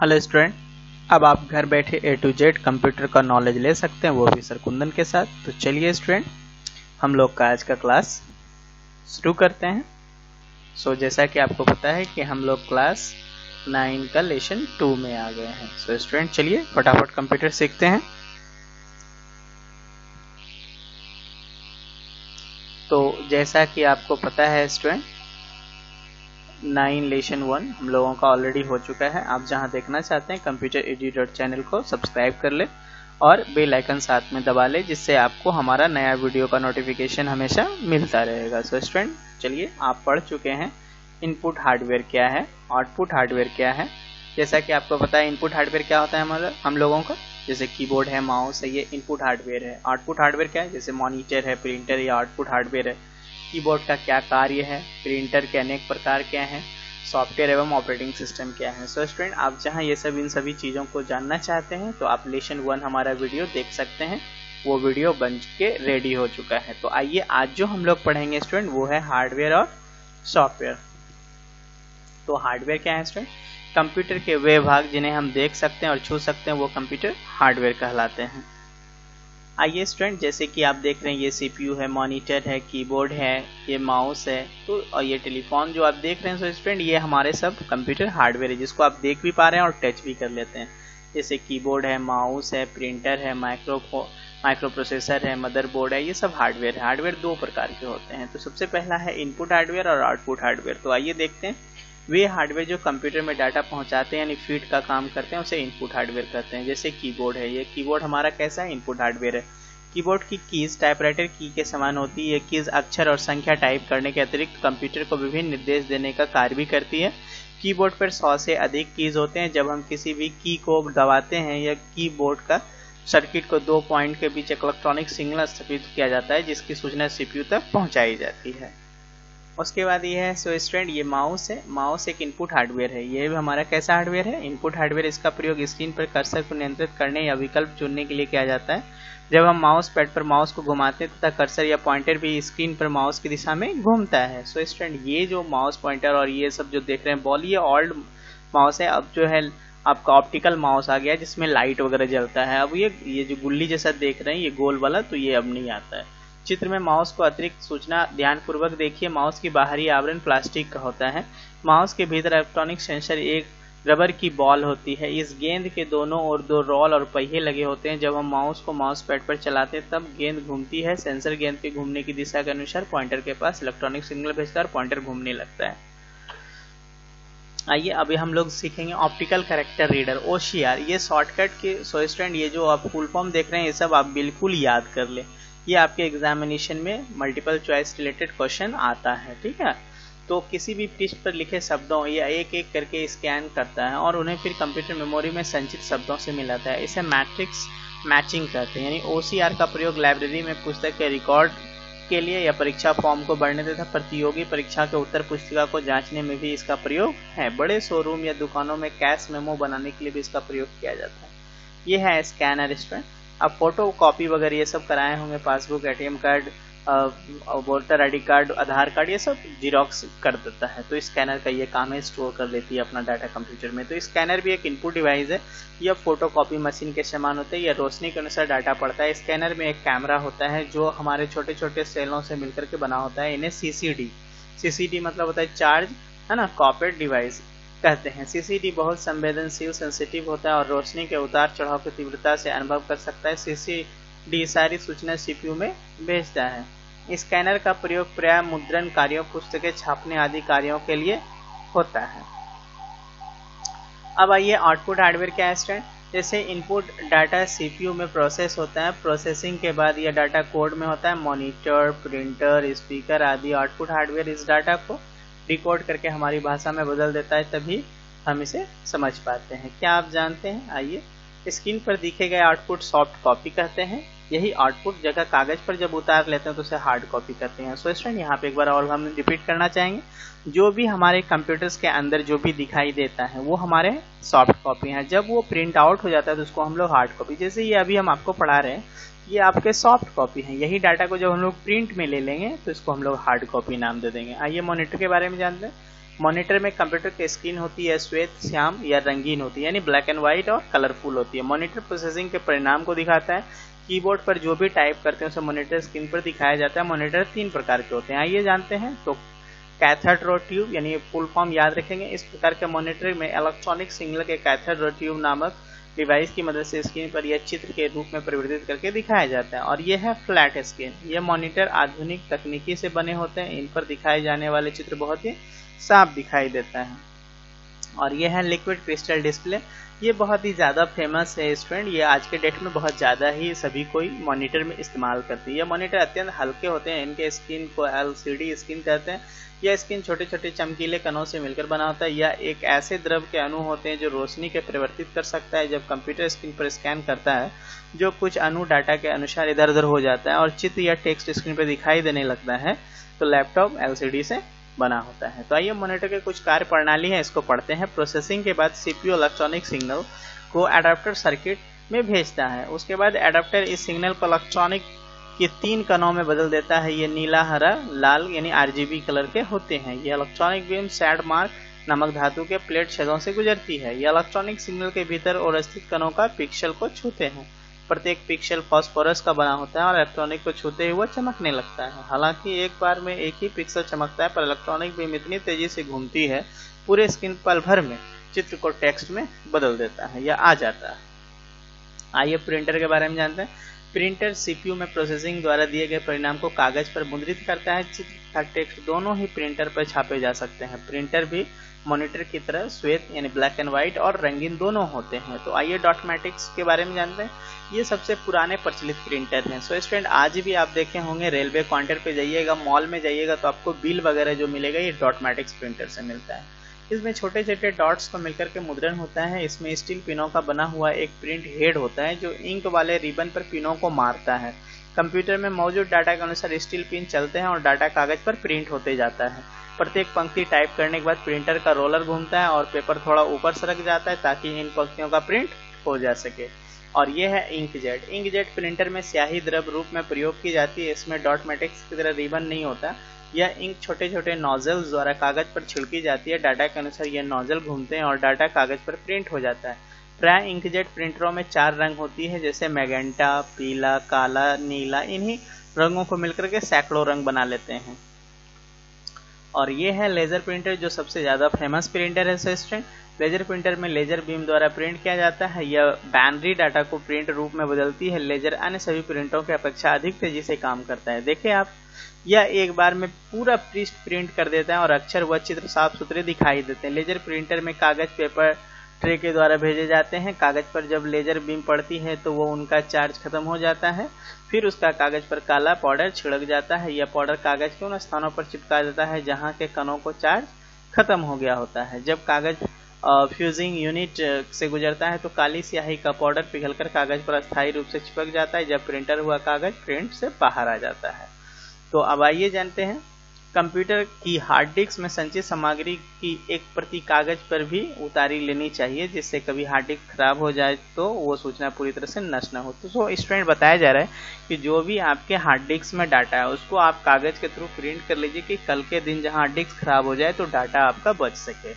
Hello student, अब आप घर बैठे A to Z कंप्यूटर का नॉलेज ले सकते हैं, वो भी सर कुंदन के साथ। तो चलिए स्टूडेंट, हम लोग का आज का क्लास शुरू करते हैं। जैसा कि आपको पता है कि हम लोग क्लास 9 का लेसन 2 में आ गए हैं। स्टूडेंट चलिए फटाफट कंप्यूटर सीखते हैं। तो जैसा कि आपको पता है स्टूडेंट, 9 लेसन 1 हम लोगों का ऑलरेडी हो चुका है। आप जहां देखना चाहते हैं कंप्यूटर एडी चैनल को सब्सक्राइब कर ले और बेल आइकन साथ में दबा ले, जिससे आपको हमारा नया वीडियो का नोटिफिकेशन हमेशा मिलता रहेगा। स्टूडेंट चलिए, आप पढ़ चुके हैं इनपुट हार्डवेयर क्या है, आउटपुट हार्डवेयर क्या है। जैसा कि आपको पता है इनपुट हार्डवेयर क्या होता है हम लोगों का, जैसे कीबोर्ड है, माउस है, ये इनपुट हार्डवेयर है। आउटपुट हार्डवेयर क्या है, जैसे मॉनिटर है, प्रिंटर, या आउटपुट हार्डवेयर है। कीबोर्ड का क्या कार्य है, प्रिंटर के अनेक प्रकार क्या हैं, सॉफ्टवेयर एवं ऑपरेटिंग सिस्टम क्या है। स्टूडेंट आप जहां ये सब इन सभी चीज़ों को जानना चाहते हैं तो आप लेसन 1 हमारा वीडियो देख सकते हैं। वो वीडियो बन के रेडी हो चुका है। तो आइए आज जो हम लोग पढ़ेंगे स्टूडेंट वो है हार्डवेयर और सॉफ्टवेयर। तो हार्डवेयर क्या है स्टूडेंट, कंप्यूटर के वे भाग जिन्हें हम देख सकते हैं और छू सकते हैं वो कंप्यूटर हार्डवेयर कहलाते हैं। आइए स्टूडेंट, जैसे कि आप देख रहे हैं ये सीपीयू है, मॉनिटर है, कीबोर्ड है, ये माउस है, तो और ये टेलीफोन जो आप देख रहे हैं स्टूडेंट, ये हमारे सब कंप्यूटर हार्डवेयर है, जिसको आप देख भी पा रहे हैं और टच भी कर लेते हैं। जैसे कीबोर्ड है, माउस है, प्रिंटर है, माइक्रो प्रोसेसर है, मदरबोर्ड है, ये सब हार्डवेयर है। हार्डवेयर दो प्रकार के होते हैं। तो सबसे पहला है इनपुट हार्डवेयर और आउटपुट हार्डवेयर। तो आइए देखते हैं, वे हार्डवेयर जो कंप्यूटर में डाटा पहुंचाते हैं यानी फीड का काम करते हैं उसे इनपुट हार्डवेयर कहते हैं। जैसे कीबोर्ड है, ये कीबोर्ड हमारा कैसा है, इनपुट हार्डवेयर है। कीबोर्ड की कीज टाइपराइटर की के समान होती है। ये कीज अक्षर और संख्या टाइप करने के अतिरिक्त कंप्यूटर को विभिन्न निर्देश देने का कार्य भी करती है। कीबोर्ड पर 100 से अधिक कीज होते हैं। जब हम किसी भी की को दबाते हैं या कीबोर्ड का सर्किट को 2 पॉइंट के बीच इलेक्ट्रॉनिक सिग्नल स्थापित किया जाता है, जिसकी सूचना सीपीयू तक पहुंचाई जाती है। उसके बाद ये है स्टूडेंट, ये माउस है। माउस एक इनपुट हार्डवेयर है। ये भी हमारा कैसा हार्डवेयर है, इनपुट हार्डवेयर। इसका प्रयोग स्क्रीन पर कर्सर को नियंत्रित करने या विकल्प चुनने के लिए किया जाता है। जब हम माउस पैड पर माउस को घुमाते हैं तथा कर्सर या पॉइंटर भी स्क्रीन पर माउस की दिशा में घूमता है। स्टूडेंट ये जो माउस पॉइंटर और ये सब जो देख रहे हैं बॉल, ये ओल्ड माउस है। अब जो है आपका ऑप्टिकल माउस आ गया जिसमें लाइट वगैरह जलता है। अब ये जो गुल्ली जैसा देख रहे हैं ये गोल वाला, तो ये अब नहीं आता है। चित्र में माउस को अतिरिक्त सूचना ध्यानपूर्वक देखिए। माउस की बाहरी आवरण प्लास्टिक का होता है। माउस के भीतर इलेक्ट्रॉनिक सेंसर एक रबर की बॉल होती है। इस गेंद के दोनों ओर 2 रोल और पहिए लगे होते हैं। जब हम माउस को माउस पैड पर चलाते हैं तब गेंद घूमती है। सेंसर गेंद के घूमने की दिशा के अनुसार पॉइंटर के पास इलेक्ट्रॉनिक सिग्नल भेजता है और पॉइंटर घूमने लगता है। आइए अभी हम लोग सीखेंगे ऑप्टिकल कैरेक्टर रीडर, OCR। ये शॉर्टकट के स्टूडेंट ये जो आप फुल फॉर्म देख रहे हैं ये सब आप बिल्कुल याद कर ले। ये आपके एग्जामिनेशन में मल्टीपल चॉइस रिलेटेड क्वेश्चन आता है, ठीक है। तो किसी भी पृष्ठ पर लिखे शब्दों या एक एक करके स्कैन करता है और उन्हें फिर कंप्यूटर मेमोरी में संचित शब्दों से मिलाता है। इसे मैट्रिक्स मैचिंग कहते हैं। यानी OCR का प्रयोग लाइब्रेरी में पुस्तक के रिकॉर्ड के लिए या परीक्षा फॉर्म को भरने तथा प्रतियोगी परीक्षा के उत्तर पुस्तिका को जांचने में भी इसका प्रयोग है। बड़े शोरूम या दुकानों में कैश मेमो बनाने के लिए भी इसका प्रयोग किया जाता है। ये है स्कैनर स्टूडेंट। अब फोटो कॉपी वगैरह ये सब कराए होंगे, passbook, ATM card, voter ID card, Aadhaar card, ये सब जिरोक्स कर देता है। तो स्कैनर का ये काम है, स्टोर कर लेती है अपना डाटा कंप्यूटर में। तो स्कैनर भी एक इनपुट डिवाइस है। यह फोटो कॉपी मशीन के समान होते हैं। यह रोशनी के अनुसार डाटा पढ़ता है। स्कैनर में एक कैमरा होता है जो हमारे छोटे छोटे सेलों से मिलकर के बना होता है। इन्हें CCD मतलब होता है चार्ज, है ना, कॉपरेट डिवाइस कहते हैं। CCD बहुत संवेदनशील, सेंसिटिव होता है और रोशनी के उतार चढ़ाव की तीव्रता से अनुभव कर सकता है। CCD सारी सूचना CPU में भेजता है। स्कैनर का प्रयोग प्राय मुद्रण कार्यों, पुस्तकें छापने आदि कार्यों के लिए होता है। अब आइए आउटपुट हार्डवेयर क्या है स्टूडेंट। जैसे इनपुट डाटा CPU में प्रोसेस होता है। प्रोसेसिंग के बाद यह डाटा कोड में होता है। मॉनिटर, प्रिंटर, स्पीकर आदि आउटपुट हार्डवेयर इस डाटा को डिकोड करके हमारी भाषा में बदल देता है, तभी हम इसे समझ पाते हैं। क्या आप जानते हैं, आइए स्क्रीन पर दिखे गए आउटपुट सॉफ्ट कॉपी कहते हैं। यही आउटपुट जगह कागज पर जब उतार लेते हैं तो उसे हार्ड कॉपी कहते हैं। स्टूडेंट यहाँ पे एक बार और हम रिपीट करना चाहेंगे, जो भी हमारे कंप्यूटर्स के अंदर जो भी दिखाई देता है वो हमारे सॉफ्ट कॉपी हैं। जब वो प्रिंट आउट हो जाता है तो उसको हम लोग हार्ड कॉपी, जैसे ये अभी हम आपको पढ़ा रहे हैं, ये आपके सॉफ्ट कॉपी हैं। यही डाटा को जब हम लोग प्रिंट में ले लेंगे तो इसको हम लोग हार्ड कॉपी नाम दे देंगे। आइए मॉनिटर के बारे में जानते हैं। मॉनिटर में कंप्यूटर की स्क्रीन होती है श्वेत, श्याम या रंगीन होती है, यानी ब्लैक एंड व्हाइट और कलरफुल होती है। मॉनिटर प्रोसेसिंग के परिणाम को दिखाता है। कीबोर्ड पर जो भी टाइप करते हैं उसे मॉनिटर स्क्रीन पर दिखाया जाता है। मॉनिटर 3 प्रकार के होते हैं, आइए जानते हैं। तो कैथोड रे ट्यूब, यानी फुल फॉर्म याद रखेंगे। इस प्रकार के मॉनिटर में इलेक्ट्रॉनिक सिग्नल के कैथोड रे ट्यूब नामक डिवाइस की मदद से स्क्रीन पर यह चित्र के रूप में परिवर्तित करके दिखाया जाता है। और यह है फ्लैट स्क्रीन। यह मॉनिटर आधुनिक तकनीकी से बने होते हैं। इन पर दिखाए जाने वाले चित्र बहुत ही साफ दिखाई देता है। और यह है लिक्विड क्रिस्टल डिस्प्ले। ये बहुत ही ज़्यादा फेमस है स्टूडेंट। ये आज के डेट में बहुत ज़्यादा ही सभी कोई मॉनिटर में इस्तेमाल करती है। ये मॉनिटर अत्यंत हल्के होते हैं। इनके स्क्रीन को LCD स्क्रीन कहते हैं। यह स्क्रीन छोटे छोटे चमकीले कणों से मिलकर बना होता है। यह एक ऐसे द्रव के अणु होते हैं जो रोशनी के परिवर्तित कर सकता है। जब कंप्यूटर स्क्रीन पर स्कैन करता है जो कुछ अणु डाटा के अनुसार इधर उधर हो जाता है और चित्र या टेक्स्ट स्क्रीन पर दिखाई देने लगता है तो लैपटॉप LCD से बना होता है। तो आइए मॉनिटर के कुछ कार्य प्रणाली है, इसको पढ़ते हैं। प्रोसेसिंग के बाद CPU इलेक्ट्रॉनिक सिग्नल को अडाप्टर सर्किट में भेजता है। उसके बाद अडाप्टर इस सिग्नल को इलेक्ट्रॉनिक के 3 कणों में बदल देता है। ये नीला, हरा, लाल यानी RGB कलर के होते हैं। ये इलेक्ट्रॉनिक बीम सैड मार्क नामक धातु के प्लेट छेदों से गुजरती है। यह इलेक्ट्रॉनिक सिग्नल के भीतर और स्थित कणों का पिक्सल को छूते हैं। प्रत्येक पिक्सल फास्फोरस का बना होता है और इलेक्ट्रॉनिक को छूते हुए चमकने लगता है। हालांकि एक बार में एक ही पिक्सल चमकता है, पर इलेक्ट्रॉनिक बीम इतनी तेजी से घूमती है पूरे स्क्रीन पल भर में चित्र को टेक्स्ट में बदल देता है या आ जाता है। आइए प्रिंटर के बारे में जानते हैं। प्रिंटर CPU में प्रोसेसिंग द्वारा दिए गए परिणाम को कागज पर मुद्रित करता है। चित्र तथा टेक्स्ट दोनों ही प्रिंटर पर छापे जा सकते हैं। प्रिंटर भी मॉनिटर की तरह श्वेत यानी ब्लैक एंड व्हाइट और रंगीन दोनों होते हैं। तो आइए डॉटमैटिक्स के बारे में जानते हैं। ये सबसे पुराने प्रचलित प्रिंटर हैं। सो स्टूडेंट आज भी आप देखे होंगे, रेलवे काउंटर पे जाइएगा, मॉल में जाइएगा तो आपको बिल वगैरह जो मिलेगा ये डॉटमैटिक्स प्रिंटर से मिलता है। इसमें छोटे छोटे डॉट्स को मिलकर के मुद्रण होता है। इसमें स्टील पिनों का बना हुआ एक प्रिंट हेड होता है जो इंक वाले रिबन पर पिनों को मारता है। कंप्यूटर में मौजूद डाटा के अनुसार स्टील पिन चलते हैं और डाटा कागज पर प्रिंट होते जाता है। प्रत्येक पंक्ति टाइप करने के बाद प्रिंटर का रोलर घूमता है और पेपर थोड़ा ऊपर सरक जाता है ताकि इन पंक्तियों का प्रिंट हो जा सके। और यह है इंकजेट। इंकजेट प्रिंटर में स्याही द्रव रूप में प्रयोग की जाती है। इसमें डॉटमैटिक्स की तरह रिबन नहीं होता। यह इंक छोटे छोटे नोजल्स द्वारा कागज पर छिड़की जाती है। डाटा के अनुसार यह नोजल घूमते हैं और डाटा कागज पर प्रिंट हो जाता है। प्राय इंकजेट प्रिंटरों में 4 रंग होती है जैसे मैजेंटा, पीला, काला, नीला। इन्हीं रंगों को मिलकर के सैकड़ों रंग बना लेते हैं। और ये है लेजर प्रिंटर जो सबसे ज़्यादा फेमस प्रिंटर है स्टूडेंट। लेजर प्रिंटर में लेजर बीम द्वारा प्रिंट किया जाता है। यह बाइनरी डाटा को प्रिंट रूप में बदलती है। लेजर अन्य सभी प्रिंटरों की अपेक्षा अधिक तेजी से काम करता है। देखिए आप, यह एक बार में पूरा पृष्ठ प्रिंट कर देता है और अक्षर व चित्र साफ सुथरे दिखाई देते हैं। लेजर प्रिंटर में कागज पेपर ट्रे के द्वारा भेजे जाते हैं। कागज पर जब लेजर बीम पड़ती है तो वो उनका चार्ज खत्म हो जाता है। फिर उसका कागज पर काला पाउडर छिड़क जाता है। यह पाउडर कागज के उन स्थानों पर चिपका देता है जहां के कणों को चार्ज खत्म हो गया होता है। जब कागज फ्यूजिंग यूनिट से गुजरता है तो काली स्याही का पाउडर पिघलकर कागज पर अस्थायी रूप से चिपक जाता है। जब प्रिंटर हुआ कागज प्रिंट से बाहर आ जाता है। तो अब आइए जानते हैं, कंप्यूटर की हार्ड डिस्क में संचित सामग्री की एक प्रति कागज पर भी उतारी लेनी चाहिए जिससे कभी हार्ड डिस्क खराब हो जाए तो वो सूचना पूरी तरह से नष्ट न हो। तो स्टूडेंट बताया जा रहा है कि जो भी आपके हार्ड डिस्क में डाटा है उसको आप कागज के थ्रू प्रिंट कर लीजिए कि कल के दिन जहां हार्ड डिस्क खराब हो जाए तो डाटा आपका बच सके।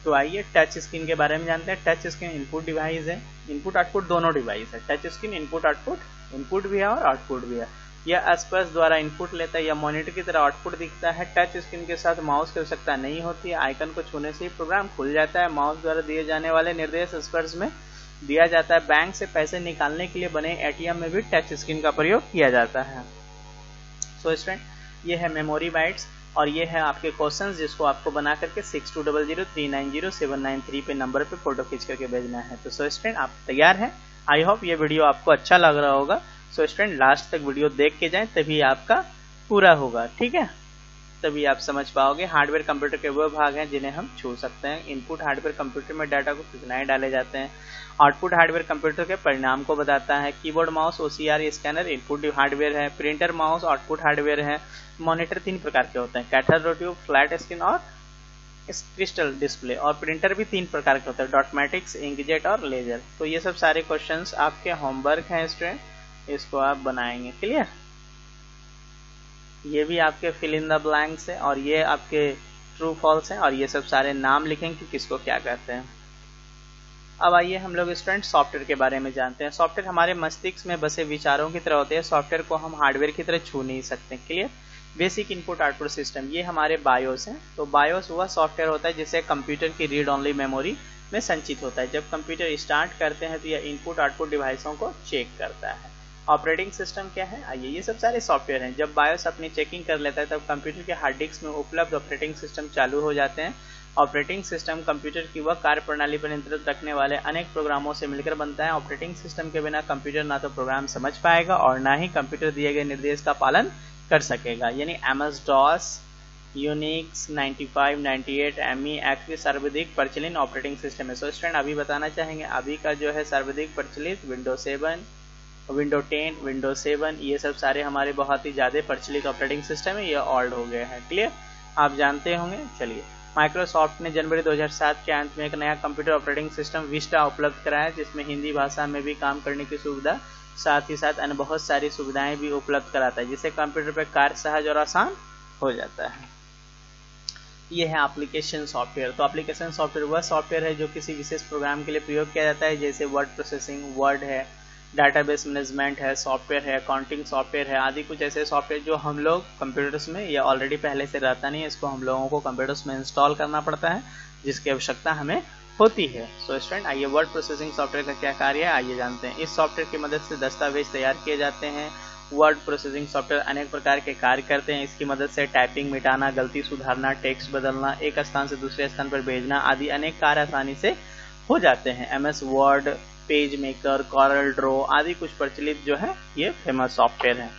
तो आइए टच स्क्रीन के बारे में जानते हैं। टच स्क्रीन इनपुट डिवाइस है। इनपुट आउटपुट दोनों डिवाइस है। Touch screen input output, input भी है और आउटपुट भी है। यह स्पर्श द्वारा इनपुट लेता है। यह मॉनिटर की तरह आउटपुट दिखता है। टच स्क्रीन के साथ माउस की आवश्यकता नहीं होती है। आइकन को छूने से ही प्रोग्राम खुल जाता है। माउस द्वारा दिए जाने वाले निर्देश स्पर्श में दिया जाता है। बैंक से पैसे निकालने के लिए बने ATM में भी टच स्क्रीन का प्रयोग किया जाता है। सो स्टूडेंट, ये है मेमोरी बाइट्स और ये है आपके क्वेश्चंस जिसको आपको बना करके 6200390793 पे नंबर पे फोटो खींच करके भेजना है। तो सो स्टूडेंट आप तैयार हैं? आई होप ये वीडियो आपको अच्छा लग रहा होगा। सो स्टूडेंट लास्ट तक वीडियो देख के जाएं तभी आपका पूरा होगा, ठीक है? तभी आप समझ पाओगे। हार्डवेयर कंप्यूटर के वो भाग हैं जिन्हें हम छू सकते हैं। इनपुट हार्डवेयर कंप्यूटर में डाटा को कितना डाले जाते हैं। आउटपुट हार्डवेयर कंप्यूटर के परिणाम को बताता है। Keyboard, mouse, OCR scanner input hardware है। प्रिंटर, माउस आउटपुट हार्डवेयर है। मॉनिटर 3 प्रकार के होते हैं, cathode ray tube, flat screen और क्रिस्टल डिस्प्ले। और प्रिंटर भी 3 प्रकार के होते हैं, डॉटमैटिक्स, इंकजेट और लेजर। तो ये सब सारे क्वेश्चंस आपके होमवर्क हैं स्टूडेंट, इसको आप बनाएंगे। क्लियर? ये भी आपके फिल इन द ब्लैंक्स है और ये आपके ट्रू फॉल्स हैं और ये सब सारे नाम लिखेंगे कि किसको क्या कहते हैं। अब आइए हम लोग स्टूडेंट सॉफ्टवेयर के बारे में जानते हैं। सॉफ्टवेयर हमारे मस्तिष्क में बसे विचारों की तरह होते हैं। सॉफ्टवेयर को हम हार्डवेयर की तरह छू नहीं सकते। Clear. Basic input output system, ये हमारे बायोस हैं। तो बायोस वह सॉफ्टवेयर होता है जिसे कंप्यूटर की रीड ओनली मेमोरी में संचित होता है। जब कंप्यूटर स्टार्ट करते हैं तो यह इनपुट आउटपुट डिवाइसों को चेक करता है। ऑपरेटिंग सिस्टम क्या है, आइए ये सब सारे सॉफ्टवेयर हैं। जब बायोस अपनी चेकिंग कर लेता है तब कंप्यूटर के हार्ड डिस्क में उपलब्ध ऑपरेटिंग सिस्टम चालू हो जाते हैं। ऑपरेटिंग सिस्टम कंप्यूटर की वह कार्यप्रणाली पर नियंत्रण रखने वाले अनेक प्रोग्रामों से मिलकर बनता है। ऑपरेटिंग सिस्टम के बिना कंप्यूटर ना तो प्रोग्राम समझ पाएगा और ना ही कंप्यूटर दिए गए निर्देश का पालन कर सकेगा। यानी MS-DOS, यूनिक्स 95, 98, ME एक्चुअली सर्वाधिक प्रचलित ऑपरेटिंग सिस्टम है। सो स्टूडेंट अभी बताना चाहेंगे, अभी का जो है सर्वाधिक प्रचलित विंडोज 7, विंडो 10, विंडो 7, ये सब सारे हमारे बहुत ही ज़्यादा प्रचलित ऑपरेटिंग सिस्टम है। ये ओल्ड हो गए हैं। क्लियर, आप जानते होंगे। चलिए, माइक्रोसॉफ्ट ने जनवरी 2007 के अंत में एक नया कंप्यूटर ऑपरेटिंग सिस्टम विस्टा उपलब्ध कराया, जिसमें हिंदी भाषा में भी काम करने की सुविधा, साथ ही साथ अन्य बहुत सारी सुविधाएं भी उपलब्ध कराता है, जिससे कंप्यूटर पर कार्य सहज और आसान हो जाता है। ये है एप्लीकेशन सॉफ्टवेयर। तो एप्लीकेशन सॉफ्टवेयर वह सॉफ्टवेयर है जो किसी विशेष प्रोग्राम के लिए प्रयोग किया जाता है, जैसे वर्ड प्रोसेसिंग, वर्ड है, डाटाबेस मैनेजमेंट है, सॉफ्टवेयर है, अकाउंटिंग सॉफ्टवेयर है, आदि कुछ ऐसे सॉफ्टवेयर जो हम लोग कंप्यूटर्स में, ये ऑलरेडी पहले से रहता नहीं है, इसको हम लोगों को कंप्यूटर्स में इंस्टॉल करना पड़ता है, जिसकी आवश्यकता हमें होती है। सो स्टूडेंट आइए वर्ड प्रोसेसिंग सॉफ्टवेयर का क्या कार्य है आइए जानते हैं। इस सॉफ्टवेयर की मदद से दस्तावेज तैयार किए जाते हैं। वर्ड प्रोसेसिंग सॉफ्टवेयर अनेक प्रकार के कार्य करते हैं। इसकी मदद से टाइपिंग मिटाना, गलती सुधारना, टेक्स्ट बदलना, एक स्थान से दूसरे स्थान पर भेजना आदि अनेक कार्य आसानी से हो जाते हैं। MS Word, PageMaker, CorelDRAW आदि कुछ प्रचलित जो है ये फेमस सॉफ्टवेयर है।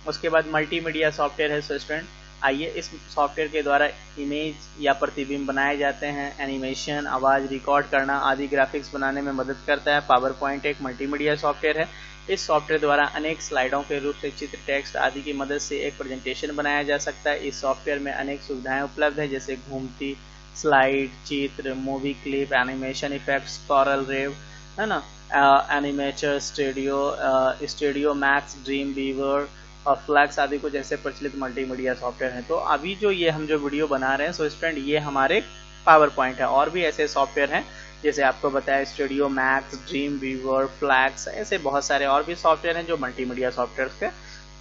उसके बाद मल्टीमीडिया सॉफ्टवेयर है। सो स्टूडेंट आइए, इस सॉफ्टवेयर के द्वारा इमेज या प्रतिबिंब बनाए जाते हैं। एनिमेशन, आवाज़ रिकॉर्ड करना आदि ग्राफिक्स बनाने में मदद करता है। पावर पॉइंट एक मल्टीमीडिया सॉफ्टवेयर है। इस सॉफ्टवेयर द्वारा अनेक स्लाइडों के रूप से चित्र, टेक्स्ट आदि की मदद से एक प्रेजेंटेशन बनाया जा सकता है। इस सॉफ्टवेयर में अनेक सुविधाएं उपलब्ध है, जैसे घूमती स्लाइड, चित्र, movie clip, animation effects, Corel Rave, है ना, animator, Studio Max, Dreamweaver और फ्लैक्स आदि कुछ ऐसे प्रचलित मल्टीमीडिया सॉफ्टवेयर हैं। तो अभी जो ये हम जो वीडियो बना रहे हैं, सो स्टूडेंट ये हमारे पावर पॉइंट है। और भी ऐसे सॉफ्टवेयर हैं, जैसे आपको बताया Studio Max, Dreamweaver, Flex, ऐसे बहुत सारे और भी सॉफ्टवेयर हैं जो मल्टीमीडिया सॉफ्टवेयर के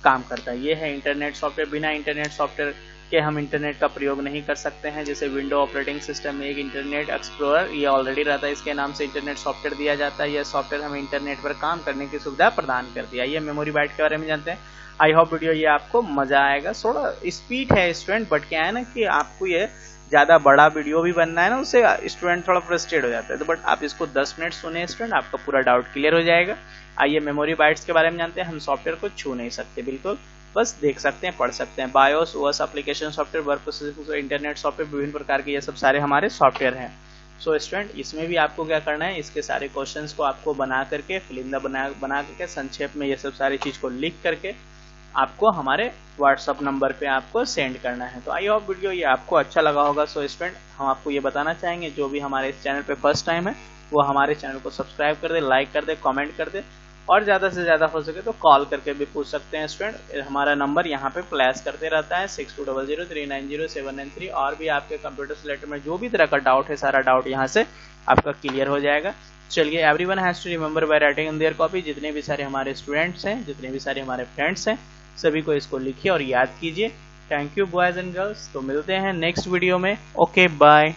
काम करता है। ये है इंटरनेट सॉफ्टवेयर। बिना इंटरनेट सॉफ्टवेयर के हम इंटरनेट का प्रयोग नहीं कर सकते हैं। जैसे विंडो ऑपरेटिंग सिस्टम में एक इंटरनेट एक्सप्लोरर ये ऑलरेडी रहता है, इसके नाम से इंटरनेट सॉफ्टवेयर दिया जाता है। यह सॉफ्टवेयर हमें इंटरनेट पर काम करने की सुविधा प्रदान करती है। ये मेमोरी बाइट के बारे में जानते हैं। आई होप वीडियो ये आपको मजा आएगा। थोड़ा स्पीड है स्टूडेंट, बट क्या है ना कि आपको ये ज़्यादा बड़ा वीडियो भी बनना है ना, उससे स्टूडेंट थोड़ा फ्रस्ट्रेट हो जाता है। तो बट आप इसको 10 मिनट सुने स्टूडेंट, आपका पूरा डाउट क्लियर हो जाएगा। आइए मेमोरी बाइट्स के बारे में जानते हैं। हम सॉफ्टवेयर को छू नहीं सकते, बिल्कुल बस देख सकते हैं, पढ़ सकते हैं। BIOS, OS, application software, work processing, internet software, विभिन्न प्रकार के ये सब सारे हमारे सॉफ्टवेयर हैं। सो स्टूडेंट इसमें भी आपको क्या करना है, इसके सारे क्वेश्चंस को आपको बना करके फिलिंदा बना करके संक्षेप में ये सब सारी चीज़ को लिख करके आपको हमारे व्हाट्सअप नंबर पे आपको सेंड करना है। तो आई होप वीडियो ये आपको अच्छा लगा होगा। सो स्टूडेंट हम आपको ये बताना चाहेंगे, जो भी हमारे इस चैनल पे फर्स्ट टाइम है वो हमारे चैनल को सब्सक्राइब कर दे, लाइक कर दे, कमेंट कर दे, और ज़्यादा से ज़्यादा हो सके तो कॉल करके भी पूछ सकते हैं स्टूडेंट। हमारा नंबर यहाँ पे फ्लैश करते रहता है 6200390793। और भी आपके कंप्यूटर से रिलेटेड में जो भी तरह का डाउट है, सारा डाउट यहाँ से आपका क्लियर हो जाएगा। चलिए, everyone has to remember by writing in their copy. जितने भी सारे हमारे स्टूडेंट्स हैं, जितने भी सारे हमारे फ्रेंड्स हैं, सभी को इसको लिखिए और याद कीजिए। Thank you boys and girls. तो मिलते हैं नेक्स्ट वीडियो में। Okay bye.